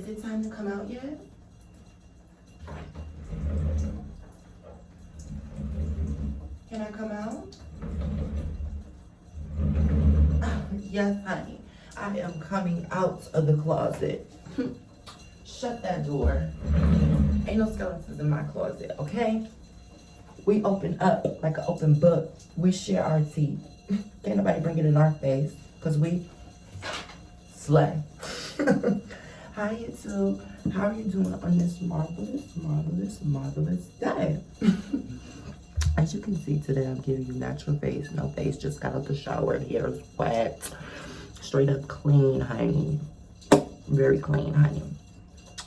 Is it time to come out yet? Can I come out? Yes, honey. I am coming out of the closet. Shut that door. Ain't no skeletons in my closet, okay? We open up like an open book. We share our tea. Can't nobody bring it in our face, because we slay. Hi, YouTube. How are you doing on this marvelous day? As you can see today, I'm giving you natural face. No face, just got out the shower. Hair is wet. Straight up clean, honey. Very clean, honey.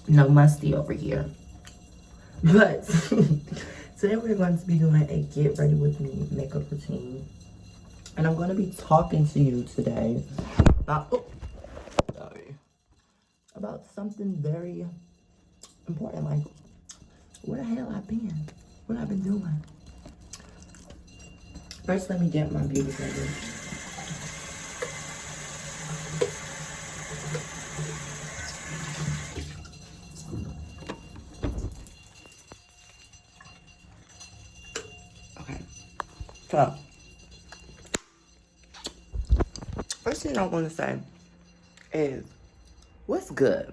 No musty over here. But today we're going to be doing a get ready with me makeup routine. And I'm going to be talking to you today about something very important. Like, where the hell I've been? What I've been doing? First, let me get my beauty blender. Okay. So, first thing I want to say is, what's good?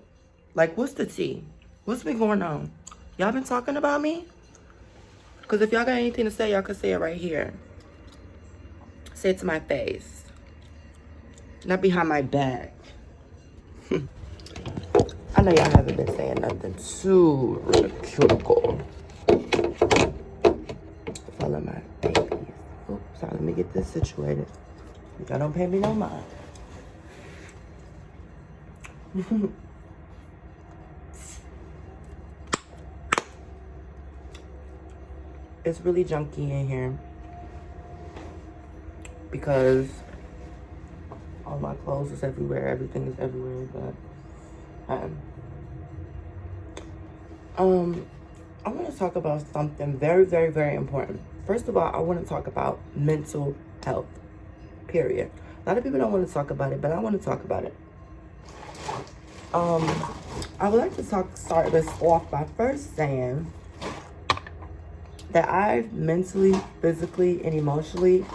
Like, what's the tea? What's been going on? Y'all been talking about me? Because if y'all got anything to say, y'all can say it right here. Say it to my face. Not behind my back. I know y'all haven't been saying nothing too ridicule. Follow my babies. Oops, sorry, let me get this situated. Y'all don't pay me no mind. It's really junky in here because all my clothes is everywhere, everything is everywhere, but I want to talk about something very important. First of all, I want to talk about mental health, period. A lot of people don't want to talk about it, but I want to talk about it. I would like to start this off by first saying that I mentally, physically, and emotionally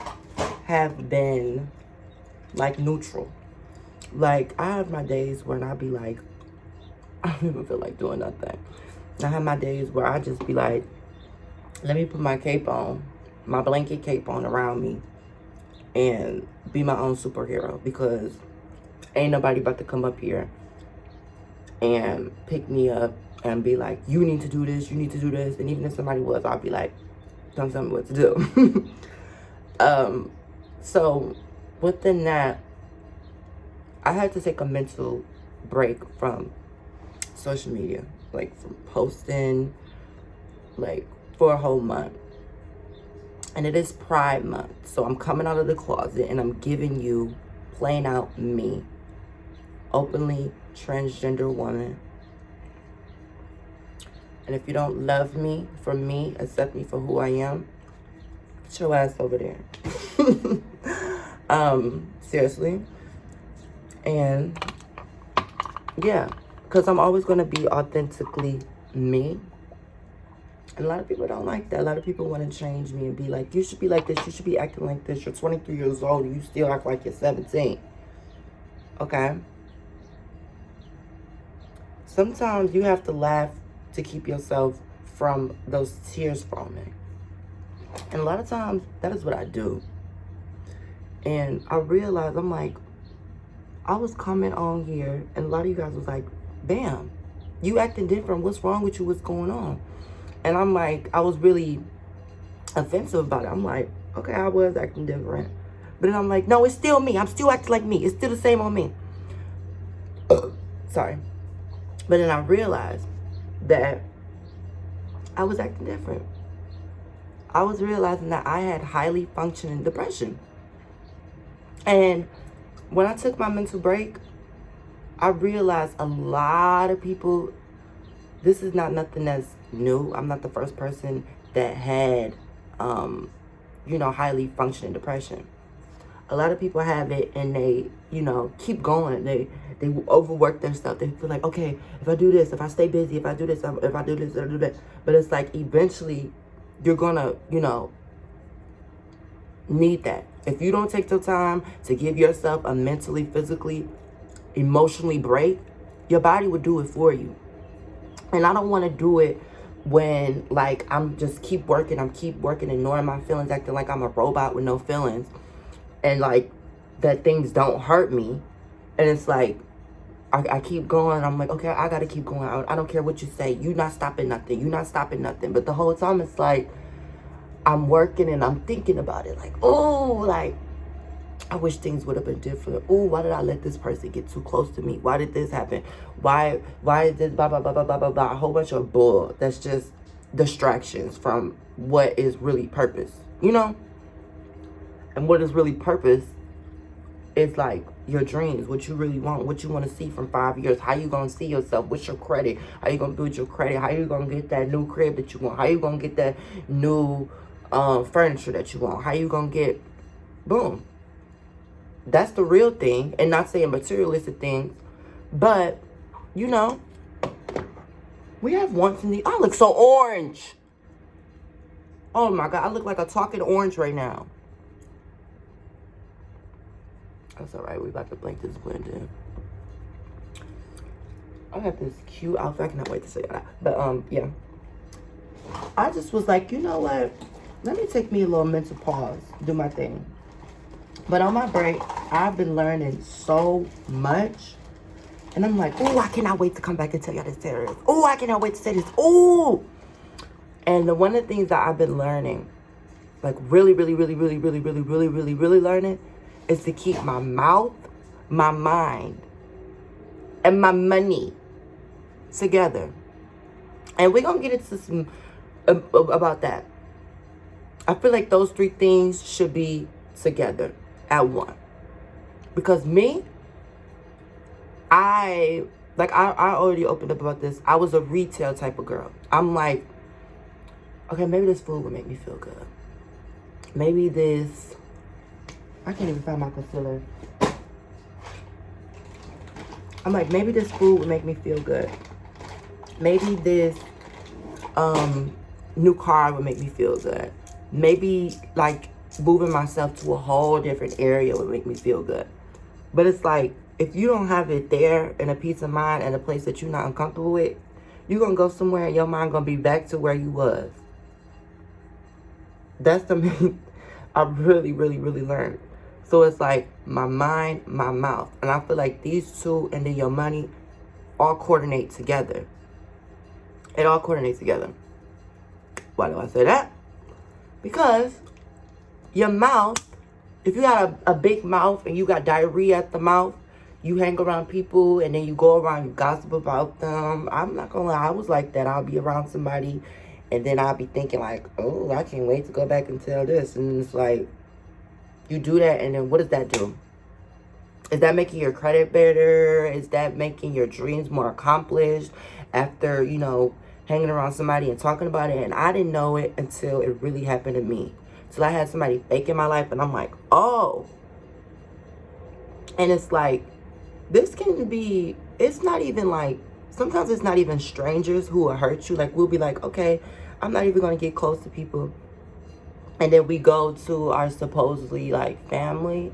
have been like neutral. Like, I have my days where I be like, I don't even feel like doing nothing. And I have my days where I just be like, let me put my cape on, my blanket cape on around me, and be my own superhero, because ain't nobody about to come up here and pick me up and be like, you need to do this, you need to do this. And even if somebody was, I'd be like, don't tell me what to do. So within that, I had to take a mental break from social media, like from posting, like for a whole month. And it is Pride Month, so I'm coming out of the closet and I'm giving you plain out me, openly transgender woman. And if you don't love me for me, accept me for who I am, get your ass over there. Seriously. And yeah, because I'm always going to be authentically me. And a lot of people don't like that. A lot of people want to change me and be like, you should be like this, you should be acting like this. You're 23 years old and you still act like you're 17. Okay? Sometimes you have to laugh to keep yourself from those tears falling. And a lot of times, that is what I do. And I realized, I'm like, I was coming on here, and a lot of you guys was like, bam, you acting different. What's wrong with you? What's going on? And I'm like, I was really offensive about it. I'm like, okay, I was acting different. But then I'm like, no, it's still me. I'm still acting like me. It's still the same on me. Sorry. But then I realized that I was acting different. I was realizing that I had highly functioning depression. And when I took my mental break, I realized a lot of people, this is not nothing that's new. I'm not the first person that had, highly functioning depression. A lot of people have it and they, you know, keep going. They overwork themselves. They feel like, okay, if I do this, if I stay busy, if I do this, if I do this, I do that. But it's like eventually you're gonna, you know, need that. If you don't take the time to give yourself a mentally, physically, emotionally break, your body will do it for you. And I don't want to do it when, like, I'm just keep working, ignoring my feelings, acting like I'm a robot with no feelings. And, like, that things don't hurt me. And it's like, I keep going. I'm like, okay, I got to keep going. I don't care what you say. You're not stopping nothing. You're not stopping nothing. But the whole time, it's like, I'm working and I'm thinking about it. Like, oh, like, I wish things would have been different. Oh, why did I let this person get too close to me? Why did this happen? Why is this blah, blah, blah, blah, blah, blah, blah. A whole bunch of bull that's just distractions from what is really purpose, you know? And what is really purpose is like your dreams, what you really want, what you want to see from 5 years. How you going to see yourself? What's your credit? How you going to build your credit? How you going to get that new crib that you want? How you going to get that new furniture that you want? How you going to get, boom. That's the real thing. And not saying materialistic things, but, you know, we have wants and needs. I look so orange. Oh my God, I look like a talking orange right now. That's all right. We about to blink this blend in. I have this cute outfit. I cannot wait to say that. But yeah. I just was like, you know what? Let me take me a little mental pause. Do my thing. But on my break, I've been learning so much. And I'm like, oh, I cannot wait to come back and tell y'all this serious. Oh, I cannot wait to say this. Oh. And one of the things that I've been learning, like really learning, is to keep my mouth, my mind, and my money together. And we're going to get into some about that. I feel like those three things should be together at one. Because me, I already opened up about this. I was a retail type of girl. I'm like, okay, maybe this food would make me feel good. Maybe this, I can't even find my concealer. I'm like, maybe this food would make me feel good. Maybe this new car would make me feel good. Maybe like moving myself to a whole different area would make me feel good. But it's like, if you don't have it there and a peace of mind and a place that you're not uncomfortable with, you're going to go somewhere and your mind going to be back to where you was. That's the main, I really learned. So it's like my mind, my mouth. And I feel like these two and then your money all coordinate together. It all coordinates together. Why do I say that? Because your mouth, if you got a big mouth and you got diarrhea at the mouth, you hang around people and then you go around, you gossip about them. I'm not gonna lie, I was like that. I'll be around somebody and then I'll be thinking like, oh, I can't wait to go back and tell this. And it's like, you do that and then what does that do? Is that making your credit better? Is that making your dreams more accomplished after, you know, hanging around somebody and talking about it? And I didn't know it until it really happened to me. Till I had somebody fake in my life and I'm like, oh. And it's like, this can be, it's not even like, sometimes it's not even strangers who will hurt you. Like, we'll be like, okay, I'm not even going to get close to people. And then we go to our supposedly, like, family.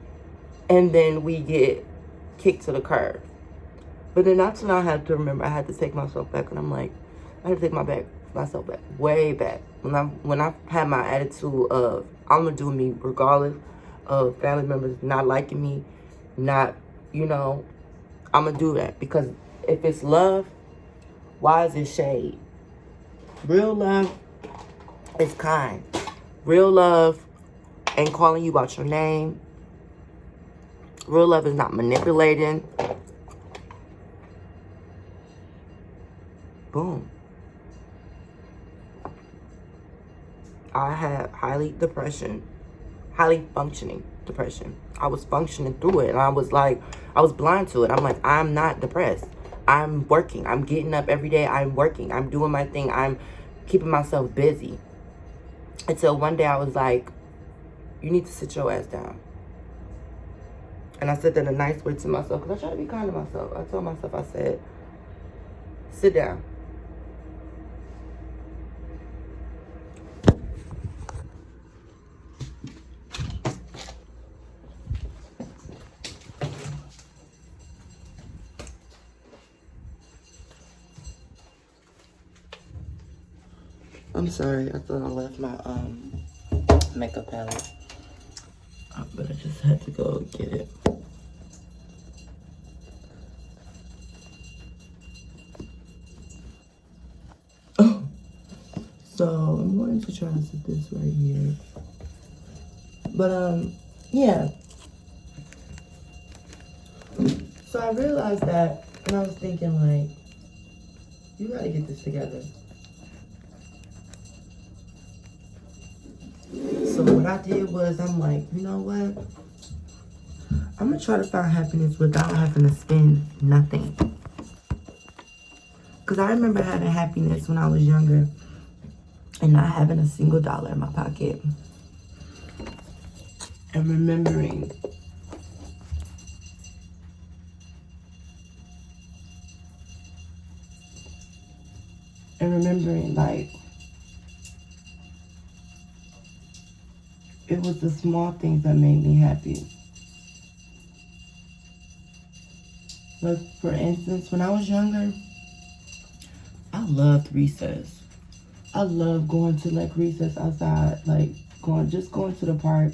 And then we get kicked to the curb. But then that's when I had to remember, I had to take myself back. And I'm like, I had to take myself back, way back. When I had my attitude of, I'm going to do me regardless of family members not liking me, not, you know, I'm going to do that. Because if it's love, why is it shade? Real love is kind. Real love ain't calling you out your name. Real love is not manipulating. Boom. I had highly functioning depression. I was functioning through it and I was like, I was blind to it. I'm like, I'm not depressed. I'm working. I'm getting up every day. I'm working. I'm doing my thing. I'm keeping myself busy. Until one day I was like, you need to sit your ass down. And I said that in a nice way to myself because I try to be kind to myself. I told myself, I said, sit down. I'm sorry, I thought I left my makeup palette. But I just had to go get it. So I'm going to try to set this right here. But yeah. So I realized that, and I was thinking like, you gotta get this together. So what I did was, I'm like, you know what? I'm gonna try to find happiness without having to spend nothing. Because I remember having happiness when I was younger and not having a single dollar in my pocket. And remembering like, it was the small things that made me happy. Like, for instance, when I was younger, I loved recess. I loved going to like recess outside, like going to the park.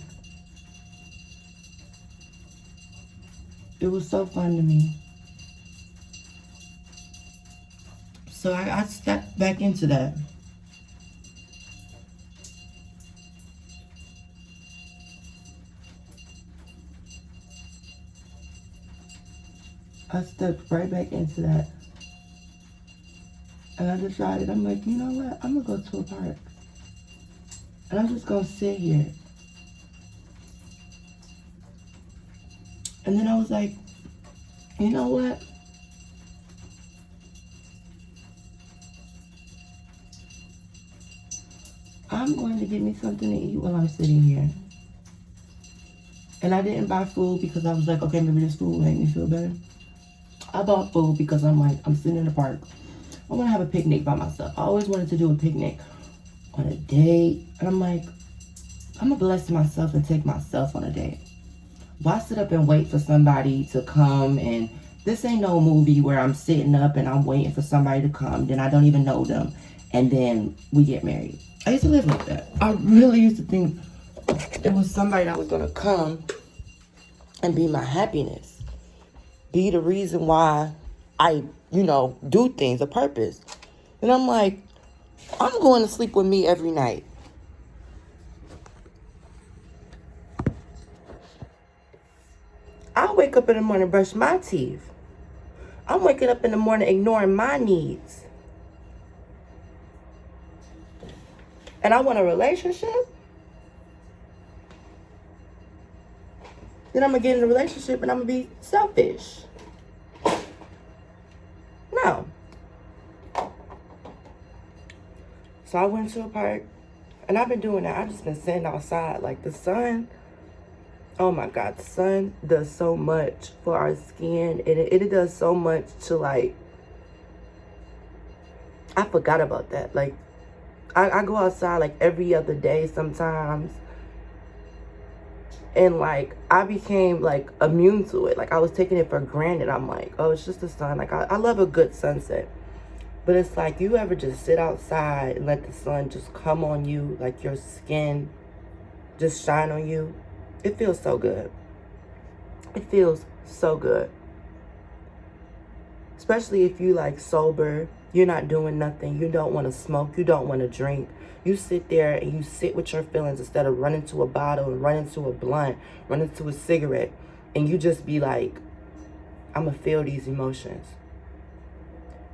It was so fun to me. So I stepped back into that. I stepped right back into that. And I decided, I'm like, you know what? I'm going to go to a park. And I'm just going to sit here. And then I was like, you know what? I'm going to get me something to eat while I'm sitting here. And I didn't buy food because I was like, okay, maybe this food will make me feel better. I bought food because I'm like, I'm sitting in the park. I want to have a picnic by myself. I always wanted to do a picnic on a date. And I'm like, I'm going to bless myself and take myself on a date. Why sit up and wait for somebody to come? And this ain't no movie where I'm sitting up and I'm waiting for somebody to come. Then I don't even know them. And then we get married. I used to live like that. I really used to think it was somebody that was going to come and be my happiness. Be the reason why I, do things, a purpose. And I'm like, I'm going to sleep with me every night. I wake up in the morning, brush my teeth. I'm waking up in the morning ignoring my needs. And I want a relationship? Then I'm going to get in a relationship and I'm going to be selfish. No. So I went to a park, and I've been doing that. I've just been sitting outside. Like, the sun, oh my God, the sun does so much for our skin. And it does so much to, like, I forgot about that. Like, I go outside, like, every other day sometimes. And, like, I became, like, immune to it. Like, I was taking it for granted. I'm like, oh, it's just the sun. Like, I love a good sunset. But it's like, you ever just sit outside and let the sun just come on you, like your skin just shine on you? It feels so good. It feels so good. Especially if you like sober, you're not doing nothing, you don't want to smoke, you don't want to drink. You sit there and you sit with your feelings instead of running to a bottle and running to a blunt, running to a cigarette. And you just be like, I'm going to feel these emotions.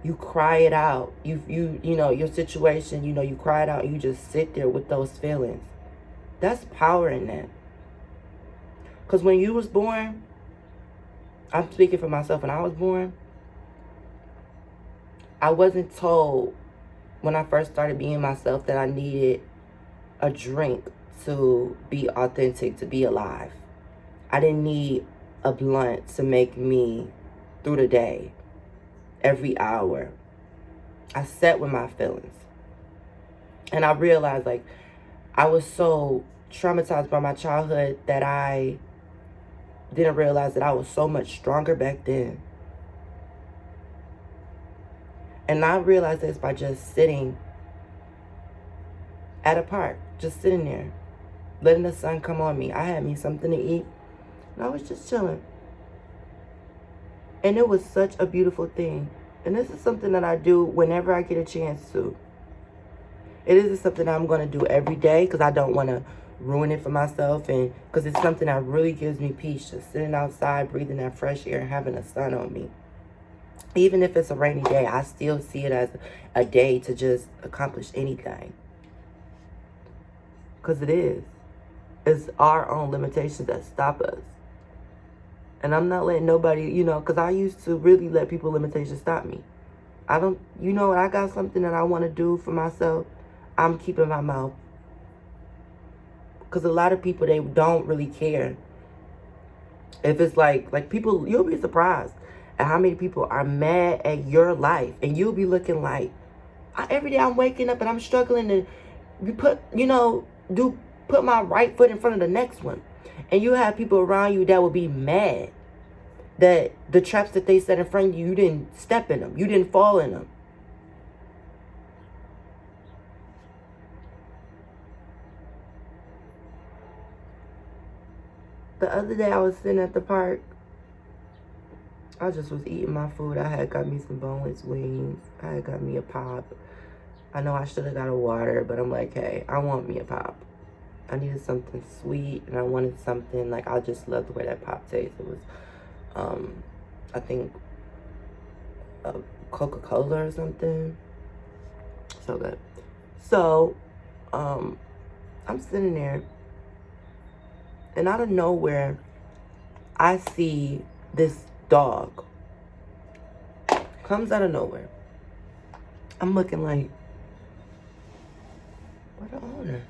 You cry it out. You know, your situation, you cry it out and you just sit there with those feelings. That's power in that. Because when you was born, I'm speaking for myself, when I was born, I wasn't told when I first started being myself that I needed a drink to be authentic, to be alive. I didn't need a blunt to make me through the day, every hour. I sat with my feelings. And I realized, like, I was so traumatized by my childhood that I didn't realize that I was so much stronger back then. And I realized this by just sitting at a park, just sitting there, letting the sun come on me. I had me something to eat, and I was just chilling. And it was such a beautiful thing. And this is something that I do whenever I get a chance to. It isn't something I'm going to do every day because I don't want to ruin it for myself, and because it's something that really gives me peace, just sitting outside, breathing that fresh air, and having the sun on me. Even if it's a rainy day, I still see it as a day to just accomplish anything. Because it is. It's our own limitations that stop us. And I'm not letting nobody, because I used to really let people limitations stop me. I don't, I got something that I want to do for myself. I'm keeping my mouth. Because a lot of people, they don't really care. If it's like people, you'll be surprised at how many people are mad at your life. And you'll be looking like, every day I'm waking up and I'm struggling to put my right foot in front of the next one. And you have people around you that will be mad that the traps that they set in front of you, you didn't step in them. You didn't fall in them. The other day I was sitting at the park. I just was eating my food. I had got me some boneless wings. I had got me a pop. I know I should have got a water, but I'm like, hey, I want me a pop. I needed something sweet, and I wanted something, like, I just love the way that pop tastes. It was, I think, Coca-Cola or something. So good. So, I'm sitting there, and out of nowhere, I see this dog. Comes out of nowhere. I'm looking like, where's the owner?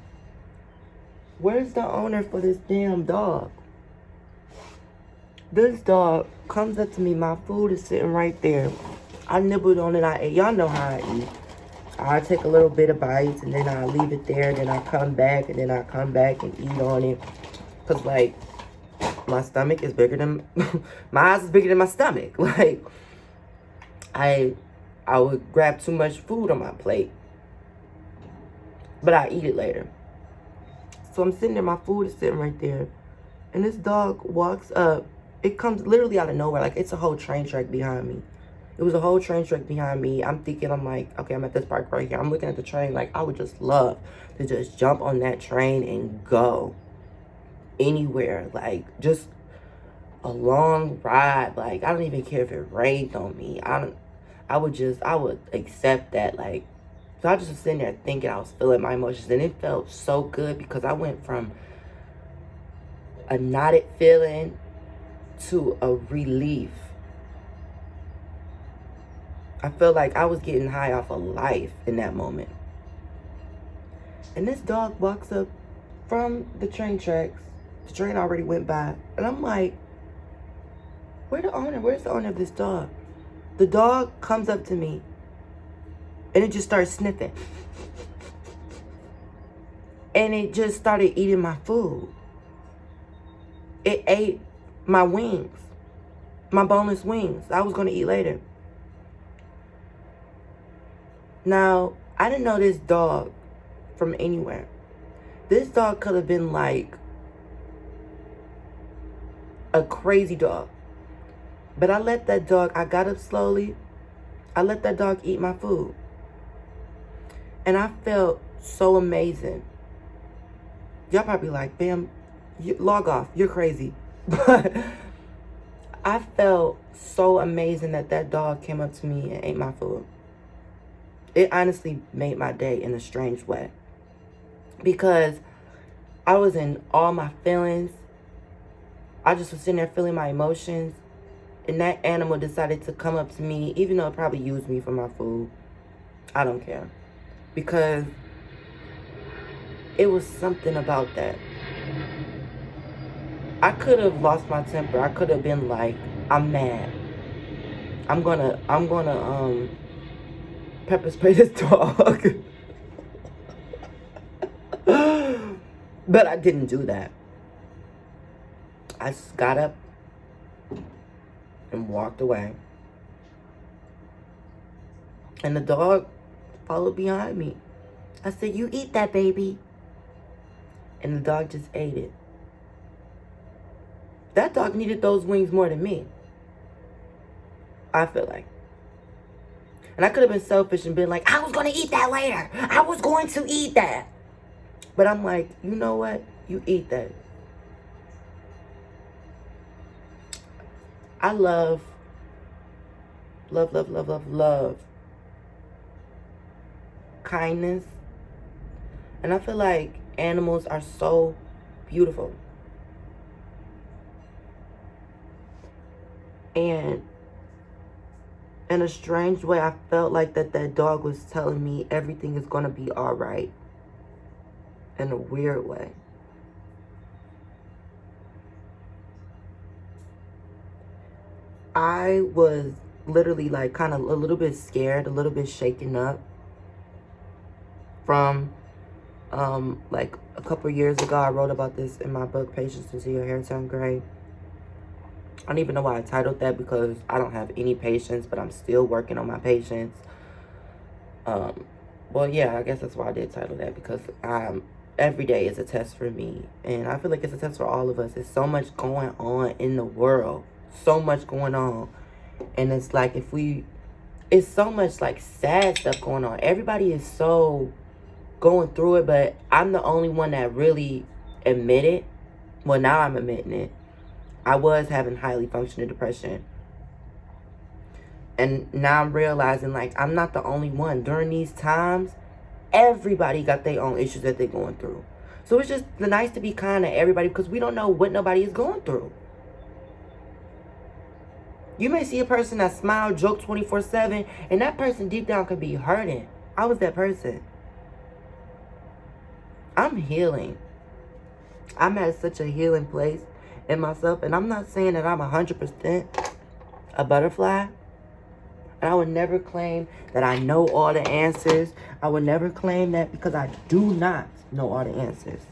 Where's the owner for this damn dog? This dog comes up to me. My food is sitting right there. I nibbled on it. I ate. Y'all know how I eat. I take a little bit of bites, and then I leave it there. Then I come back, and then I come back and eat on it. Because, like, my stomach is bigger than... my eyes is bigger than my stomach. Like, I would grab too much food on my plate. But I eat it later. So I'm sitting there, my food is sitting right there. And this dog walks up. It comes literally out of nowhere. Like, it's a whole train track behind me. It was a whole train track behind me. I'm thinking, I'm like, okay, I'm at this park right here. I'm looking at the train. Like, I would just love to just jump on that train and go anywhere. Like, just a long ride. Like, I don't even care if it rained on me. I would accept that. Like, so I just was sitting there thinking, I was feeling my emotions, and it felt so good because I went from a knotted feeling to a relief. I felt like I was getting high off of life in that moment. And this dog walks up from the train tracks. The train already went by. And I'm like, where's the owner of this dog? The dog comes up to me. And it just started sniffing. And it just started eating my food. It ate my wings. My boneless wings. I was going to eat later. Now, I didn't know this dog from anywhere. This dog could have been like a crazy dog. But I got up slowly. I let that dog eat my food. And I felt so amazing. Y'all probably like, bam, log off. You're crazy. But I felt so amazing that dog came up to me and ate my food. It honestly made my day in a strange way. Because I was in all my feelings. I just was sitting there feeling my emotions. And that animal decided to come up to me, even though it probably used me for my food. I don't care. Because it was something about that. I could have lost my temper. I could have been like, I'm mad. I'm gonna pepper spray this dog. But I didn't do that. I just got up and walked away. And the dog followed behind me. I said, you eat that, baby. And the dog just ate it. That dog needed those wings more than me, I feel like. And I could have been selfish and been like, I was going to eat that later. I was going to eat that. But I'm like, you know what? You eat that. I love kindness. And I feel like animals are so beautiful. And in a strange way, I felt like that dog was telling me everything is going to be all right. In a weird way. I was literally like kind of a little bit scared, a little bit shaken up from like a couple years ago. I wrote about this in my book, Patience Until Your Hair Turn Gray. I don't even know why I titled that, because I don't have any patience, but I'm still working on my patience. Well, yeah, I guess that's why I did title that, because every day is a test for me, and I feel like it's a test for all of us. There's so much going on in the world, so much going on, and it's like it's so much like sad stuff going on. Everybody is so going through it, but I'm the only one that really admit it. Well, now I'm admitting it. I was having highly functioning depression. And now I'm realizing, like, I'm not the only one. During these times, everybody got their own issues that they're going through. So it's just nice to be kind to everybody, because we don't know what nobody is going through. You may see a person that smile, joke 24/7, and that person deep down could be hurting. I was that person. I'm healing. I'm at such a healing place in myself, and I'm not saying that I'm 100% a butterfly. And I would never claim that I know all the answers. I would never claim that, because I do not know all the answers.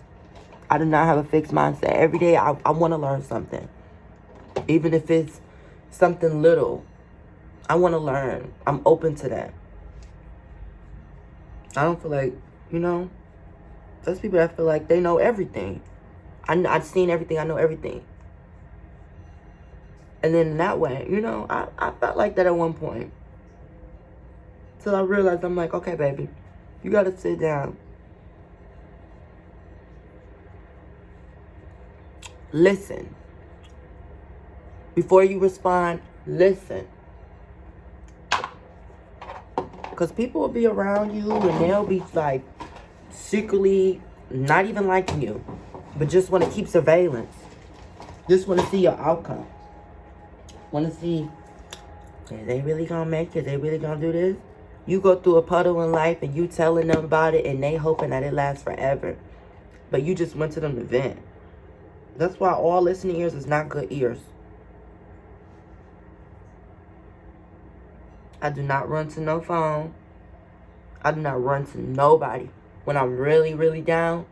I do not have a fixed mindset. Every day I want to learn something. Even if it's something little, I want to learn. I'm open to that. I don't feel like, there's people that feel like they know everything. I've seen everything. I know everything. And then in that way, I felt like that at one point. Till I realized, I'm like, okay, baby, you got to sit down. Listen. Before you respond, listen. Because people will be around you and they'll be like secretly not even liking you, but just want to keep surveillance. Just want to see your outcome. Want to see, is they really going to make it? They really going to do this? You go through a puddle in life and you telling them about it and they hoping that it lasts forever. But you just went to them to vent. That's why all listening ears is not good ears. I do not run to no phone. I do not run to nobody. When I'm really, really down,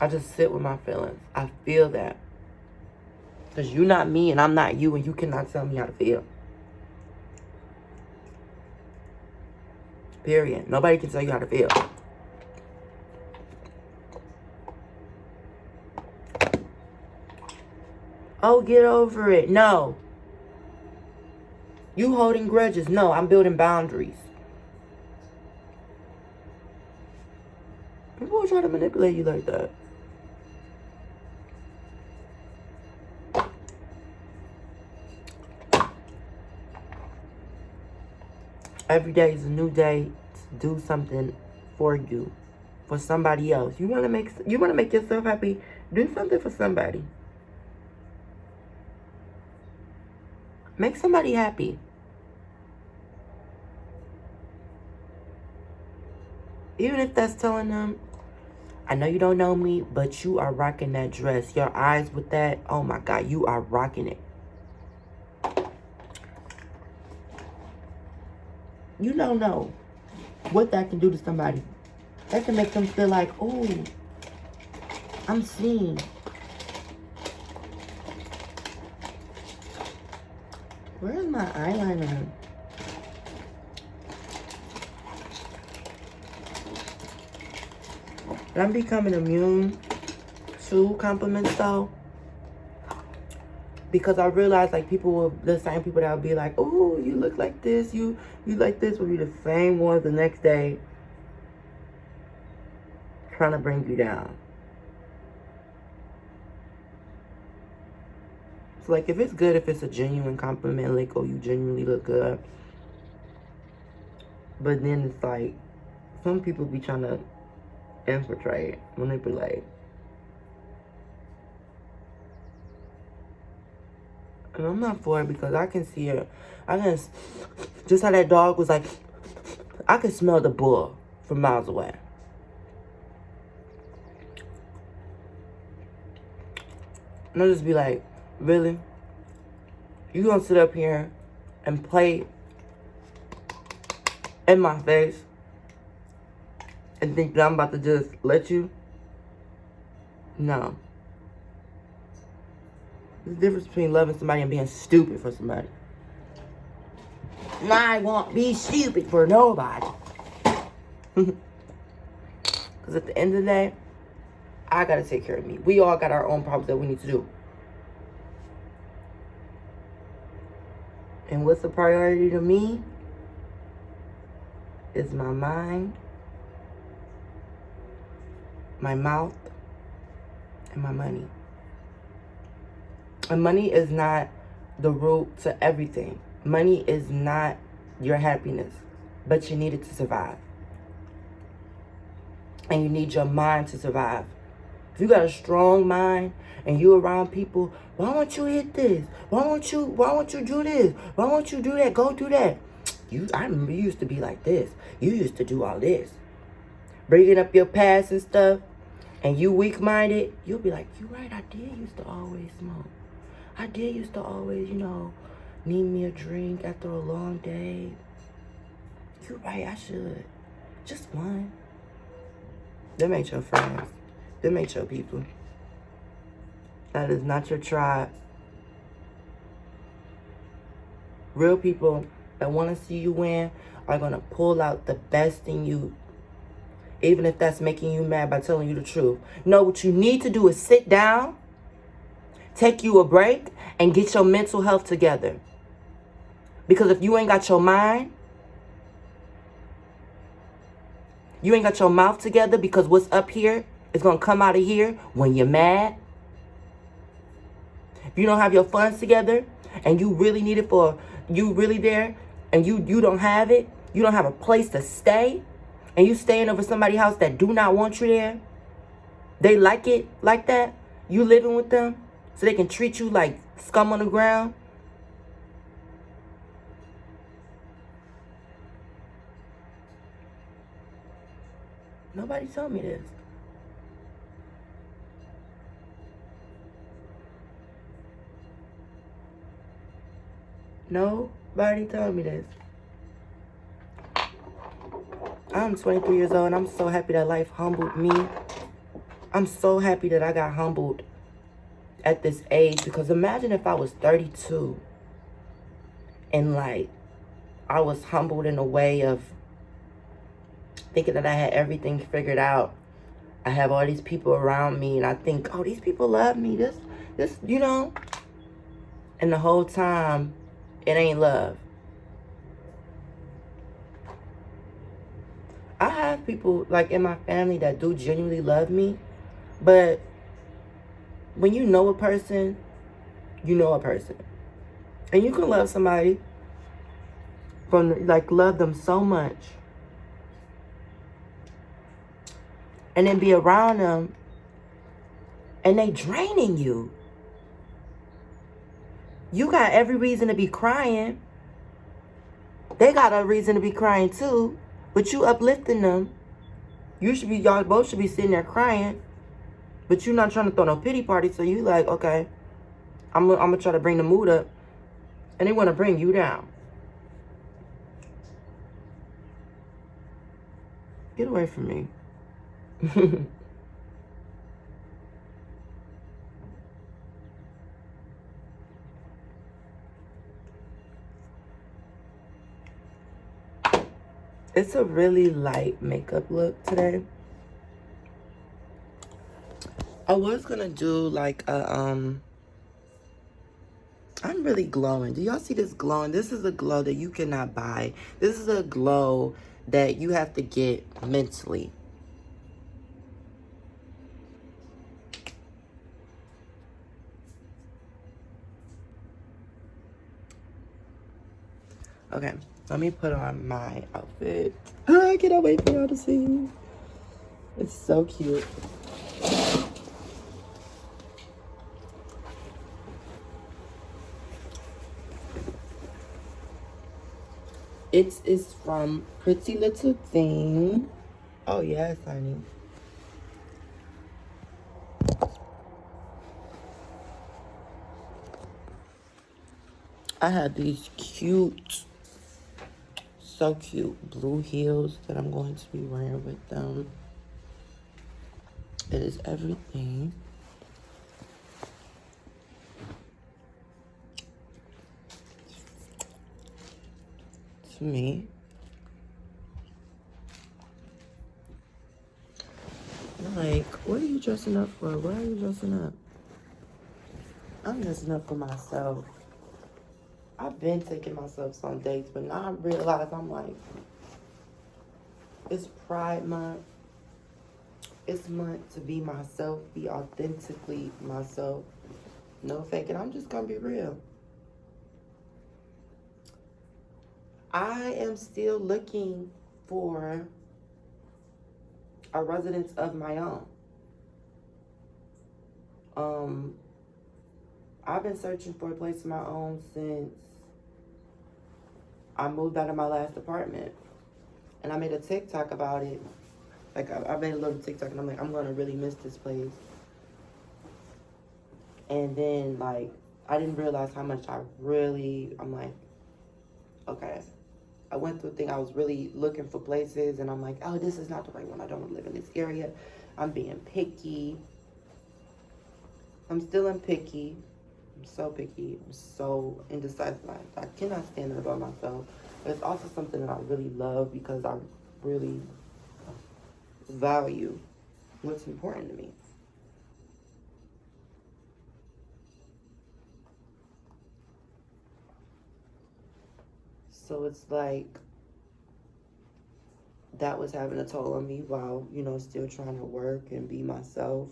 I just sit with my feelings. I feel that. Because you're not me and I'm not you, and you cannot tell me how to feel. Period. Nobody can tell you how to feel. Oh, get over it. No. You holding grudges. No, I'm building boundaries. People will try to manipulate you like that. Every day is a new day to do something for you, for somebody else. You want to make yourself happy? Do something for somebody. Make somebody happy. Even if that's telling them, I know you don't know me, but you are rocking that dress. Your eyes with that, oh my God, you are rocking it. You don't know what that can do to somebody. That can make them feel like, oh, I'm seen. Where's my eyeliner? And I'm becoming immune to compliments though. Because I realize like the same people that will be like, oh, you look like this, you like this, will be the same ones the next day trying to bring you down. So like if it's good, if it's a genuine compliment, like, oh, you genuinely look good. But then it's like, some people be trying to infiltrate, manipulate. And I'm not for it because I can see it. I can, just how that dog was like, I can smell the bull from miles away. And I'll just be like, really? You gonna sit up here and play in my face and think that I'm about to just let you? No. There's a difference between loving somebody and being stupid for somebody. And I won't be stupid for nobody. Because at the end of the day, I gotta take care of me. We all got our own problems that we need to do. And what's the priority to me? Is my mind, my mouth, and my money. And money is not the root to everything. Money is not your happiness, but you need it to survive. And you need your mind to survive. If you got a strong mind and you around people, why won't you hit this? Why won't you do this? Why won't you do that? Go do that. I remember you used to be like this. You used to do all this. Bringing up your past and stuff, and you weak-minded, you'll be like, you're right, I did used to always smoke. I did used to always, need me a drink after a long day. You're right, I should. Just one. Them ain't your friends. Them ain't your people. That is not your tribe. Real people that want to see you win are going to pull out the best in you. Even if that's making you mad by telling you the truth. No, what you need to do is sit down, take you a break, and get your mental health together. Because if you ain't got your mind, you ain't got your mouth together, because what's up here is going to come out of here when you're mad. If you don't have your funds together and you really need it you really there and you don't have it, you don't have a place to stay, and you staying over somebody's house that do not want you there, they like it like that, you living with them so they can treat you like scum on the ground. Nobody told me this. Nobody told me this. I'm 23 years old and I'm so happy that life humbled me. I'm so happy that I got humbled at this age, because imagine if I was 32 and I was humbled in a way of thinking that I had everything figured out. I have all these people around me and I think, oh, these people love me. This, And the whole time, it ain't love. I have people in my family that do genuinely love me, but when you know a person, you know a person. And you can love somebody love them so much, and then be around them and they draining you. You got every reason to be crying. They got a reason to be crying too, but you uplifting them. y'all both should be sitting there crying, but you're not trying to throw no pity party. So you like, okay, I'm gonna try to bring the mood up, and they want to bring you down. Get away from me. It's a really light makeup look today. I was gonna do like a I'm really glowing. Do y'all see this glowing? This is a glow that you cannot buy. This is a glow that you have to get mentally. Okay, let me put on my outfit. I cannot wait for y'all to see. It's so cute. It is from Pretty Little Thing. Oh yes, honey. I have these cute, so cute blue heels that I'm going to be wearing with them. It is everything. To me. Like, what are you dressing up for? Why are you dressing up? I'm dressing up for myself. I've been taking myself on dates, but now I realize I'm like, it's Pride Month. It's month to be myself, be authentically myself. No faking. I'm just gonna be real. I am still looking for a residence of my own. I've been searching for a place of my own since I moved out of my last apartment. And I made a TikTok about it. Like, I made a little TikTok, and I'm like, I'm going to really miss this place. And then, like, I didn't realize how much I'm like, okay. I went through a thing, I was really looking for places, and I'm like, oh, this is not the right one. I don't want to live in this area. I'm being picky. I'm still picky. I'm so picky. I'm so indecisive. I cannot stand it about myself. But it's also something that I really love because I really value what's important to me. So it's like that was having a toll on me while, you know, still trying to work and be myself.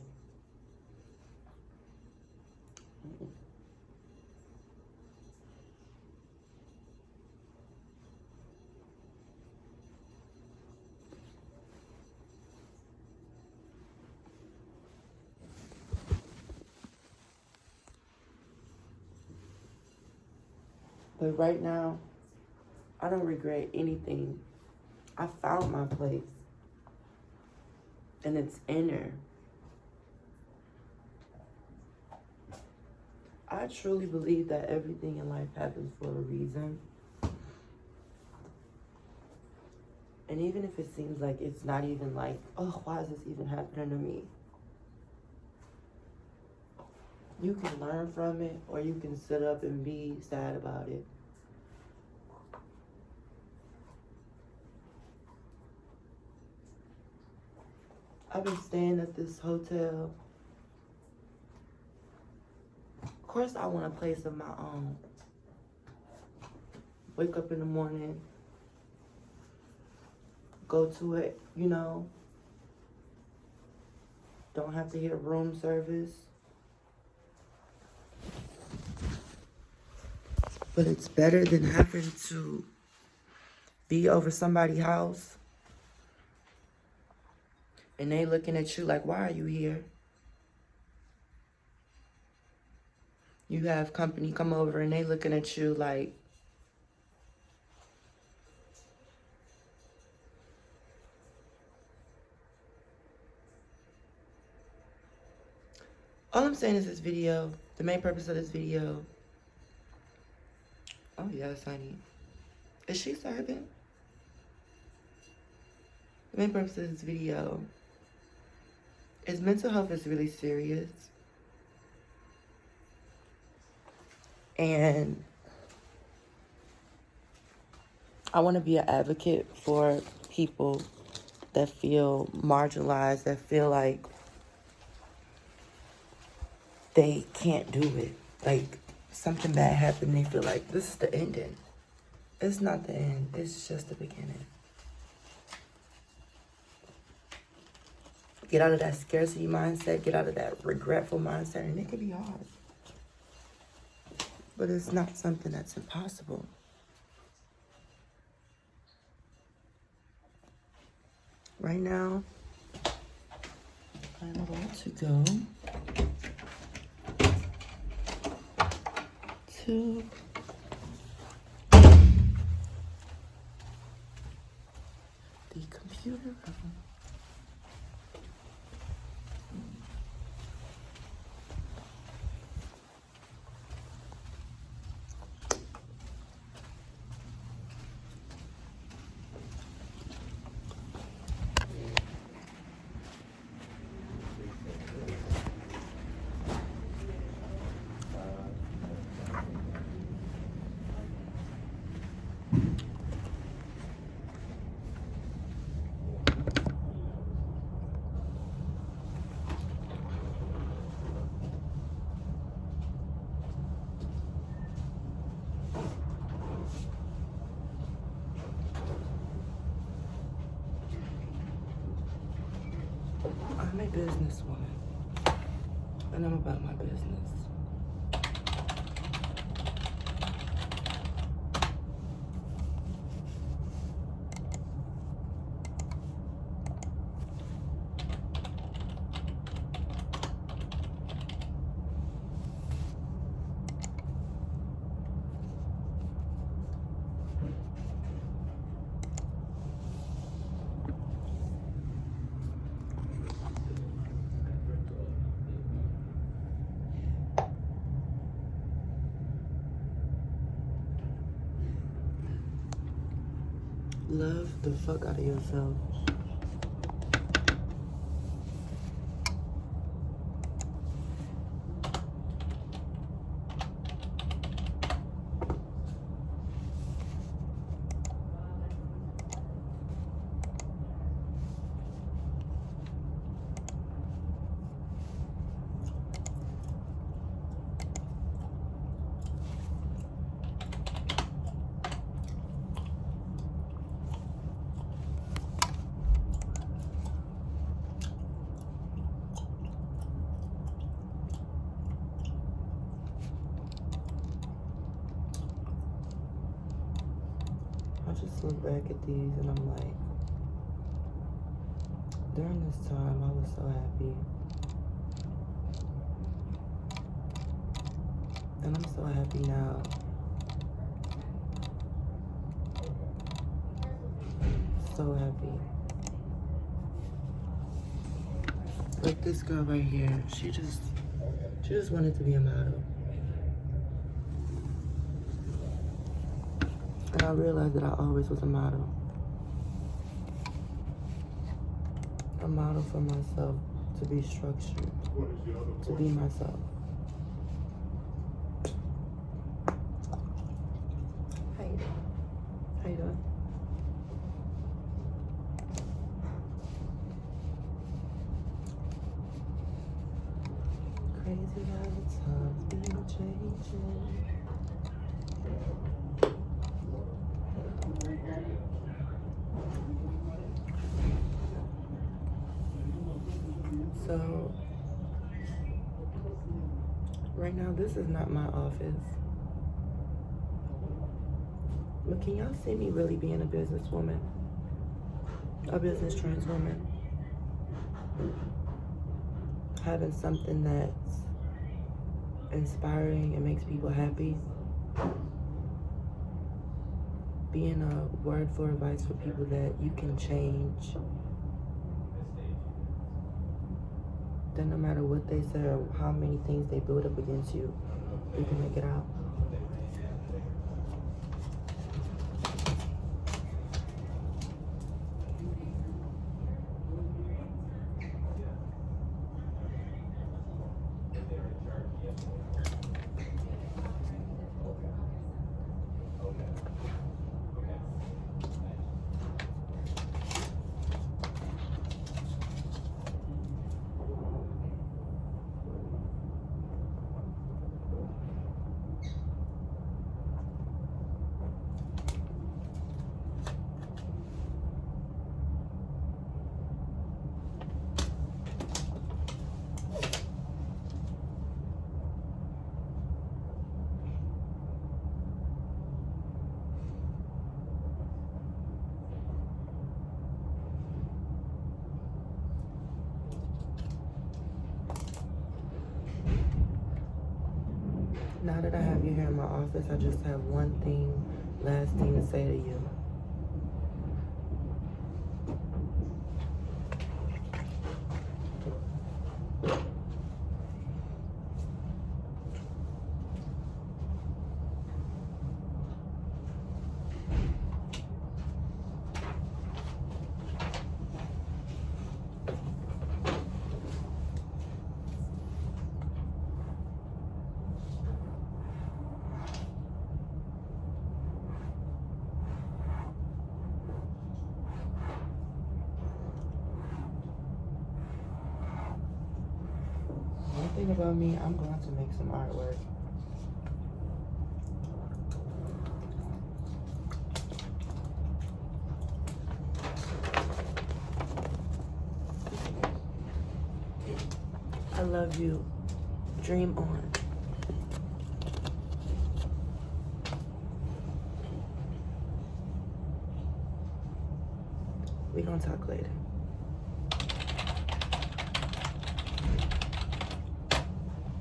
But right now, I don't regret anything. I found my place. And it's inner. I truly believe that everything in life happens for a reason. And even if it seems like it's not even like, oh, why is this even happening to me? You can learn from it, or you can sit up and be sad about it. I've been staying at this hotel. Of course, I want a place of my own. Wake up in the morning, go to it, you know. Don't have to hear room service. But it's better than having to be over somebody's house and they looking at you like, why are you here? You have company come over and they looking at you like, saying is this video, the main purpose of this video. Oh yes, honey. Is she serving? The main purpose of this video is mental health is really serious. And I want to be an advocate for people that feel marginalized, that feel like they can't do it. Like something bad happened, they feel like this is the ending. It's not the end, it's just the beginning. Get out of that scarcity mindset, get out of that regretful mindset, and it can be hard. But it's not something that's impossible. Right now, I'm about to go to the computer room. I'm a businesswoman, and I'm about my business. Love the fuck out of yourself. I just look back at these and I'm like, during this time, I was so happy. And I'm so happy now. So happy. Like this girl right here, she just wanted to be a model. And I realized that I always was a model. A model for myself, to be structured, to be myself. How you doing? How you doing? Crazy how the times be changing. So, right now, this is not my office. But can y'all see me really being a businesswoman? A business trans woman? Having something that's inspiring and makes people happy. Being a word for advice for people that you can change then no matter what they say or how many things they build up against you, you can make it out. Now that I have you here in my office, I just have one last thing to say to you. One thing about me, I'm going to make some artwork. I love you. Dream on. We gonna talk later.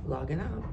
Logging out.